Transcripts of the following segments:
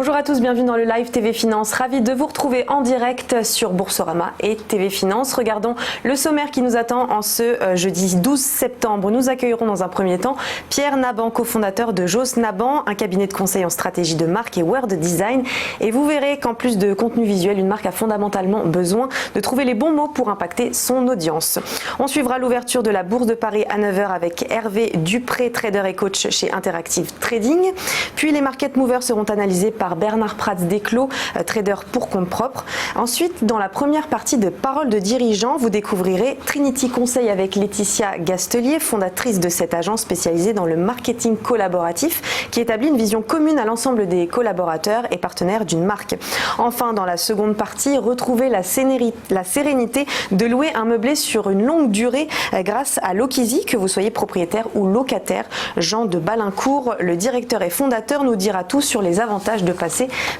Bonjour à tous, bienvenue dans le live TV Finance. Ravi de vous retrouver en direct sur Boursorama et TV Finance. Regardons le sommaire qui nous attend en ce jeudi 12 septembre. Nous accueillerons dans un premier temps Pierre Naban, cofondateur de Joss Naban, un cabinet de conseil en stratégie de marque et word design. Et vous verrez qu'en plus de contenu visuel, une marque a fondamentalement besoin de trouver les bons mots pour impacter son audience. On suivra l'ouverture de la Bourse de Paris à 9h avec Hervé Dupré, trader et coach chez Interactive Trading. Puis les market movers seront analysés par Bernard Prats-Desclos, trader pour compte propre. Ensuite, dans la première partie de Paroles de dirigeants, vous découvrirez Trinity Conseil avec Laetitia Gastelier, fondatrice de cette agence spécialisée dans le marketing collaboratif qui établit une vision commune à l'ensemble des collaborateurs et partenaires d'une marque. Enfin, dans la seconde partie, retrouvez la sérénité de louer un meublé sur une longue durée grâce à Lokisi, que vous soyez propriétaire ou locataire. Jean de Balincourt, le directeur et fondateur, nous dira tout sur les avantages de passer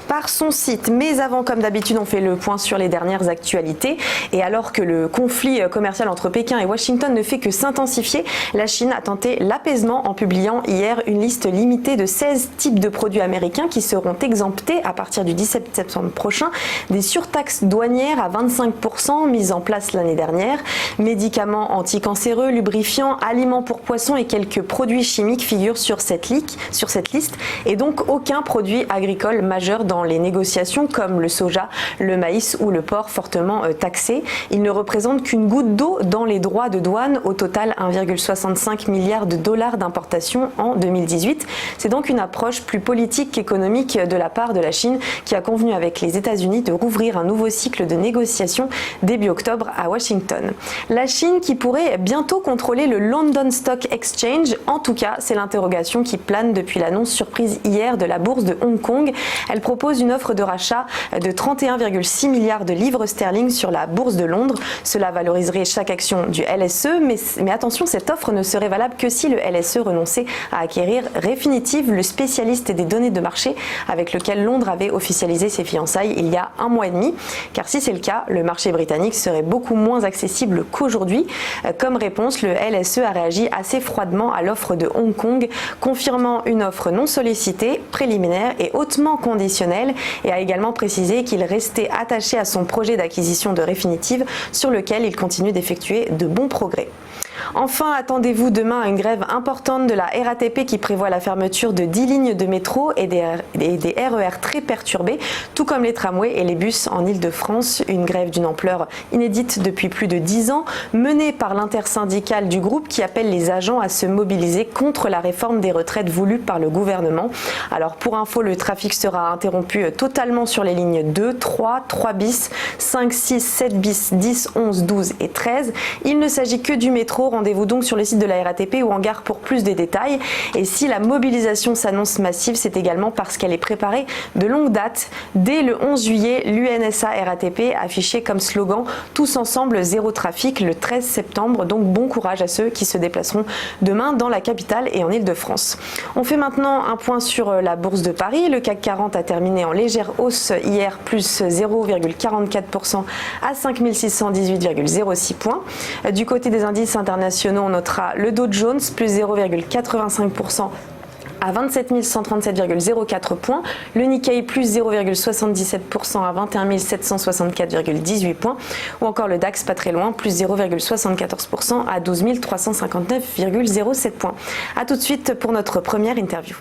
par son site. Mais avant, comme d'habitude, on fait le point sur les dernières actualités. Et alors que le conflit commercial entre Pékin et Washington ne fait que s'intensifier, la Chine a tenté l'apaisement en publiant hier une liste limitée de 16 types de produits américains qui seront exemptés à partir du 17 septembre prochain des surtaxes douanières à 25% mises en place l'année dernière. Médicaments anticancéreux, lubrifiants, aliments pour poissons et quelques produits chimiques figurent sur cette liste et donc aucun produit agricole majeur dans les négociations comme le soja, le maïs ou le porc fortement taxés. Ils ne représentent qu'une goutte d'eau dans les droits de douane, au total 1,65 milliard de dollars d'importation en 2018. C'est donc une approche plus politique qu'économique de la part de la Chine qui a convenu avec les États-Unis de rouvrir un nouveau cycle de négociations début octobre à Washington. La Chine qui pourrait bientôt contrôler le London Stock Exchange, en tout cas c'est l'interrogation qui plane depuis l'annonce surprise hier de la bourse de Hong Kong. Elle propose une offre de rachat de 31,6 milliards de livres sterling sur la bourse de Londres. Cela valoriserait chaque action du LSE, mais attention, cette offre ne serait valable que si le LSE renonçait à acquérir Refinitiv, le spécialiste des données de marché avec lequel Londres avait officialisé ses fiançailles il y a un mois et demi. Car si c'est le cas, le marché britannique serait beaucoup moins accessible qu'aujourd'hui. Comme réponse, le LSE a réagi assez froidement à l'offre de Hong Kong, confirmant une offre non sollicitée, préliminaire et hautement conditionnelle, et a également précisé qu'il restait attaché à son projet d'acquisition de Refinitiv sur lequel il continue d'effectuer de bons progrès. Enfin, attendez-vous demain à une grève importante de la RATP qui prévoit la fermeture de 10 lignes de métro et des RER très perturbés, tout comme les tramways et les bus en Ile-de-France. Une grève d'une ampleur inédite depuis plus de 10 ans, menée par l'intersyndicale du groupe qui appelle les agents à se mobiliser contre la réforme des retraites voulue par le gouvernement. Alors pour info, le trafic sera interrompu totalement sur les lignes 2, 3, 3 bis, 5, 6, 7 bis, 10, 11, 12 et 13. Il ne s'agit que du métro. Rendez-vous donc sur le site de la RATP ou en gare pour plus de détails. Et si la mobilisation s'annonce massive, c'est également parce qu'elle est préparée de longue date. Dès le 11 juillet, l'UNSA RATP affichait comme slogan « Tous ensemble, zéro trafic » le 13 septembre. Donc bon courage à ceux qui se déplaceront demain dans la capitale et en Ile-de-France. On fait maintenant un point sur la Bourse de Paris. Le CAC 40 a terminé en légère hausse hier, plus 0,44% à 5618,06 points. Du côté des indices internationaux, on notera le Dow Jones plus 0,85% à 27 137,04 points, le Nikkei plus 0,77% à 21 764,18 points, ou encore le DAX pas très loin, plus 0,74% à 12 359,07 points. A tout de suite pour notre première interview.